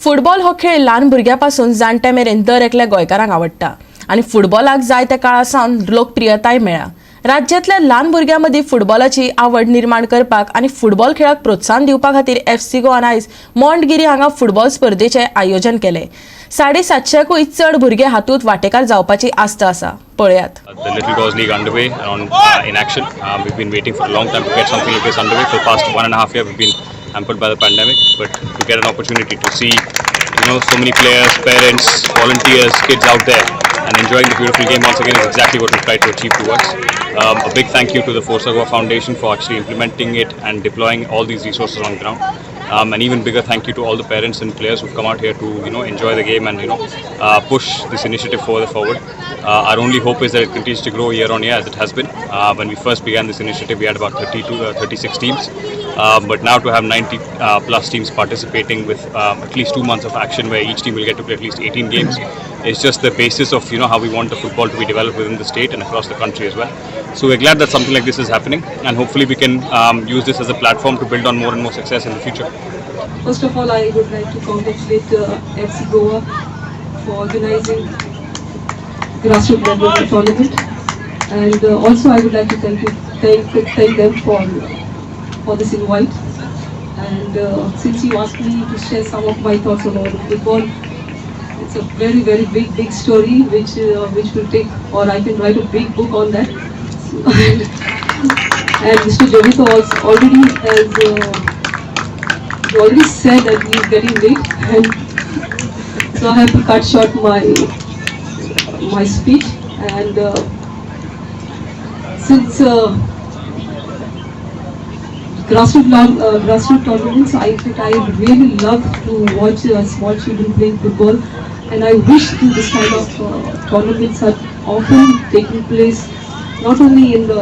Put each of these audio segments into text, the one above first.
Football हो खेळ ल्हान भुरग्यापासून जाणट्या मेरेन दर एकल्या गोंयकारांक आवडटा आनी फुटबॉलाक जाय त्या काळा सावन लोकप्रियताय मेळ्ळा. राज्यांतल्या ल्हान भुरग्यां मदीं फुटबॉलाची आवड निर्माण करपाक आनी फुटबॉल खेळाक प्रोत्साहन दिवपा खातीर FC गोवान आयज मोंटगिरी हांगा फुटबॉल स्पर्धेचें आयोजन केलें. 750 चड भुरगे हातूंत वांटेकार जावपाची आस्त आसा. पळयात. The Little Gods League underway and in action. We've been waiting for a long time to get something like this underway. For the past 1.5 years, we've been hampered by the pandemic, but to get an opportunity to see, so many players, parents, volunteers, kids out there and enjoying the beautiful game once again is exactly what we've tried to achieve towards. A big thank you to the Forza Goa Foundation for actually implementing it and deploying all these resources on ground. An even bigger thank you to all the parents and players who've come out here to enjoy the game and push this initiative further forward. Our only hope is that it continues to grow year on year as it has been. When we first began this initiative, we had about 36 teams, but now to have 90 plus teams participating with at least 2 months of action where each team will get to play at least 18 games is just the basis of how we want the football to be developed within the state and across the country as well. So we're glad that something like this is happening, and hopefully we can use this as a platform to build on more and more success in the future. First of all, I would like to congratulate FC Goa for organizing grassroots level tournament, and also I would like to thank them for this invite. And since you asked me to share some of my thoughts on football, it's a very big story which will take, or I can write a big book on that. And Mr. Jovito already said that he is getting late, and so I have to cut short my speech. And since grassroots tournaments, I really love to watch small children playing football, and I wish this kind of tournaments are often taking place, not only in the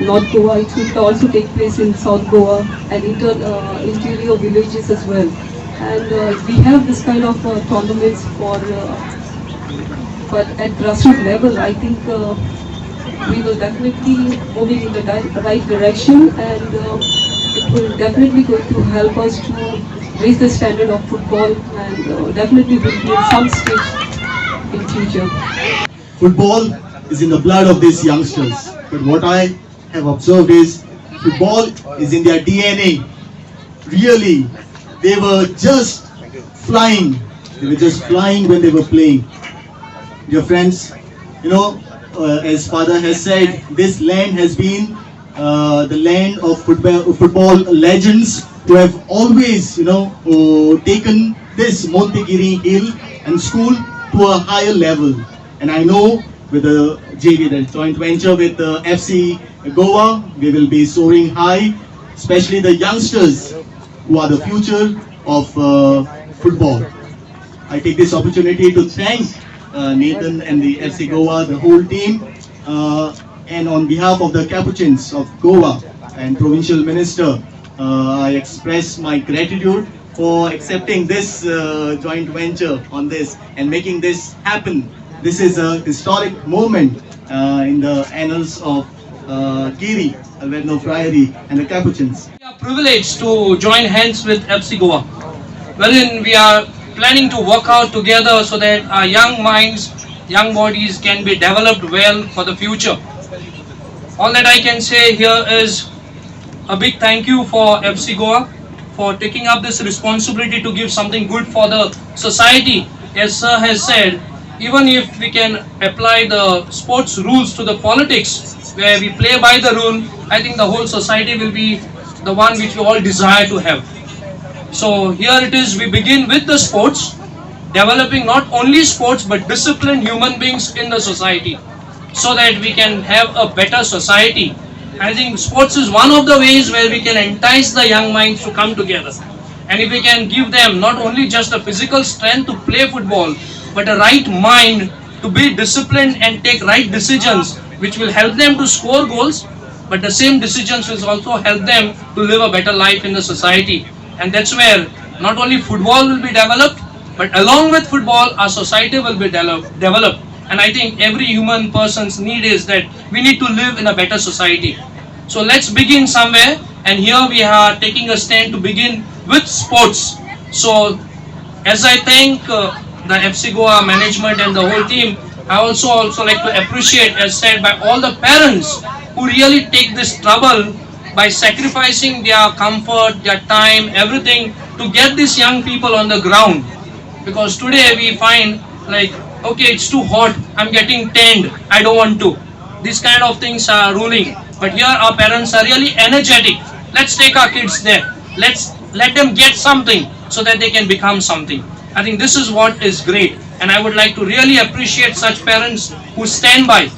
North Goa, it should also take place in South Goa and interior villages as well. And we have this kind of tournaments but at grassroots level, I think we will definitely moving in the right direction, and it will definitely going to help us to raise the standard of football, and definitely will be in some stage in future. Football is in the blood of these youngsters, but what I have observed is football is in their DNA. Really, they were just flying. They were just flying when they were playing. Dear friends, as father has said, this land has been the land of football legends who have always, taken this Montegiri Hill and school to a higher level. And I know with the JV, the joint venture with the FC Goa, we will be soaring high, especially the youngsters who are the future of football. I take this opportunity to thank Nathan and the FC Goa, the whole team, and on behalf of the Capuchins of Goa and Provincial Minister, I express my gratitude for accepting this joint venture on this and making this happen. This is a historic moment in the annals of Giri, Alverno Friary and the Capuchins. We are privileged to join hands with FC Goa, wherein we are planning to work out together so that our young minds, young bodies can be developed well for the future. All that I can say here is a big thank you for FC Goa for taking up this responsibility to give something good for the society. As Sir has said, even if we can apply the sports rules to the politics, where we play by the rule, I think the whole society will be the one which we all desire to have. So here it is, we begin with the sports, developing not only sports but disciplined human beings in the society, so that we can have a better society. I think sports is one of the ways where we can entice the young minds to come together. And if we can give them not only just the physical strength to play football, but a right mind to be disciplined and take right decisions, which will help them to score goals, but the same decisions will also help them to live a better life in the society. And that's where not only football will be developed, but along with football, our society will be developed. And I think every human person's need is that we need to live in a better society. So let's begin somewhere, and here we are taking a stand to begin with sports. So As I thank the FC Goa management and the whole team, I also like to appreciate, as said, by all the parents who really take this trouble by sacrificing their comfort, their time, everything to get these young people on the ground. Because today we find like, okay, it's too hot, I'm getting tanned, I don't want to. These kind of things are ruling. But here our parents are really energetic. Let's take our kids there. Let's let them get something so that they can become something. I think this is what is great. And I would like to really appreciate such parents who stand by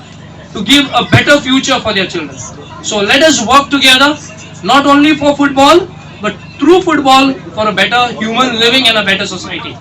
to give a better future for their children. So let us work together, not only for football, but through football for a better human living and a better society.